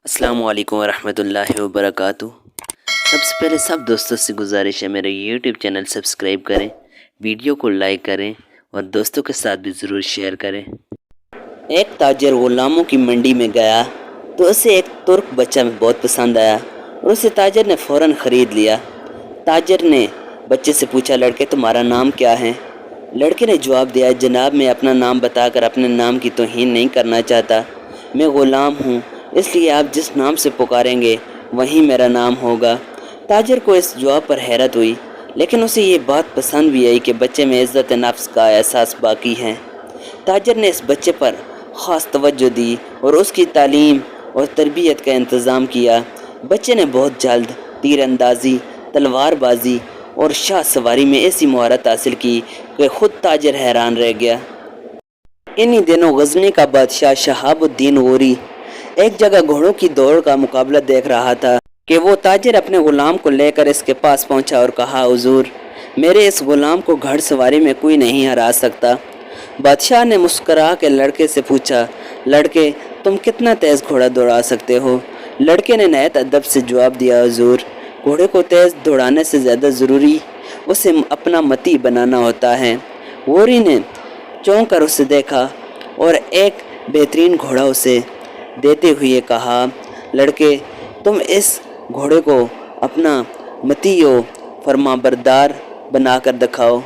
अस्सलाम वालेकुम रहमतुल्लाहि व बरकातुहू। सबसे पहले सब दोस्तों से गुजारिश है मेरे यूट्यूब चैनल सब्सक्राइब करें, वीडियो को लाइक करें और दोस्तों के साथ भी ज़रूर शेयर करें। एक ताजर ग़ुलामों की मंडी में गया तो उसे एक तुर्क बच्चा बहुत पसंद आया और उसे ताजर ने फ़ौरन ख़रीद लिया। ताजर ने बच्चे से पूछा, लड़के तुम्हारा नाम क्या है? लड़के ने जवाब दिया, जनाब मैं अपना नाम बताकर अपने नाम की तौहीन नहीं करना चाहता। मैं ग़ुलाम हूँ, इसलिए आप जिस नाम से पुकारेंगे वही मेरा नाम होगा। ताजर को इस जवाब पर हैरत हुई, लेकिन उसे ये बात पसंद भी आई कि बच्चे में इज़्ज़त नफ्स का एहसास बाकी है। ताजर ने इस बच्चे पर ख़ास तवज्जो दी और उसकी तालीम और तरबियत का इंतज़ाम किया। बच्चे ने बहुत जल्द तीरंदाजी, तलवारबाजी और शाह सवारी में ऐसी महारत हासिल की कि ख़ुद ताजर हैरान रह गया। इन्हीं दिनों गज़नी का बादशाह शहाबुद्दीन गौरी एक जगह घोड़ों की दौड़ का मुकाबला देख रहा था कि वो ताजर अपने ग़ुलाम को लेकर इसके पास पहुंचा और कहा, हुजूर मेरे इस ग़ुलाम को घड़ सवारी में कोई नहीं हरा सकता। बादशाह ने मुस्करा के लड़के से पूछा, लड़के तुम कितना तेज़ घोड़ा दौड़ा सकते हो? लड़के ने नहायत अदब से जवाब दिया, हुजूर घोड़े को तेज़ दौड़ाने से ज़्यादा ज़रूरी उसे अपना मती बनाना होता है। गौरी ने चौंक कर उसे देखा और एक बेहतरीन घोड़ा उसे देते हुए कहा, लड़के तुम इस घोड़े को अपना मती व फरमाबरदार बनाकर दिखाओ।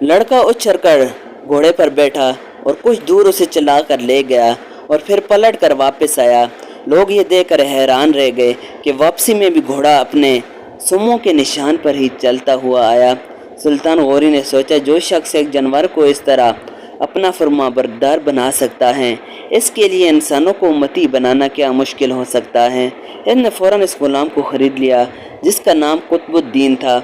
लड़का उछल कर घोड़े पर बैठा और कुछ दूर उसे चला कर ले गया और फिर पलट कर वापस आया। लोग ये देखकर हैरान रह गए कि वापसी में भी घोड़ा अपने सुमों के निशान पर ही चलता हुआ आया। सुल्तान गौरी ने सोचा, जो शख्स एक जानवर को इस तरह अपना फरमाबरदार बना सकता है, इसके लिए इंसानों को उम्मती बनाना क्या मुश्किल हो सकता है। इसने फ़ौरन इस ग़ुलाम को ख़रीद लिया जिसका नाम कुतुबुद्दीन था।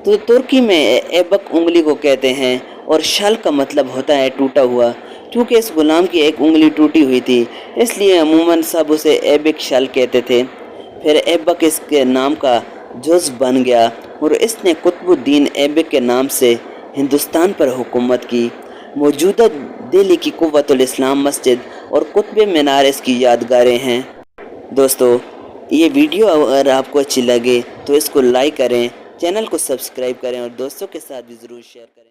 तो तुर्की में ऐबक उंगली को कहते हैं और शल का मतलब होता है टूटा हुआ। क्योंकि इस ग़ुलाम की एक उंगली टूटी हुई थी, इसलिए अमूमन सब उसे ऐबक शल कहते थे। फिर ऐबक इसके नाम का जुज़ बन गया और इसने कुतुबुद्दीन ऐबक के नाम से हिंदुस्तान पर हुकूमत की। मौजूदा दिल्ली की कुव्वतुल इस्लाम मस्जिद और कुतुब मीनार इसकी यादगारें हैं। दोस्तों ये वीडियो अगर आपको अच्छी लगे तो इसको लाइक करें, चैनल को सब्सक्राइब करें और दोस्तों के साथ भी ज़रूर शेयर करें।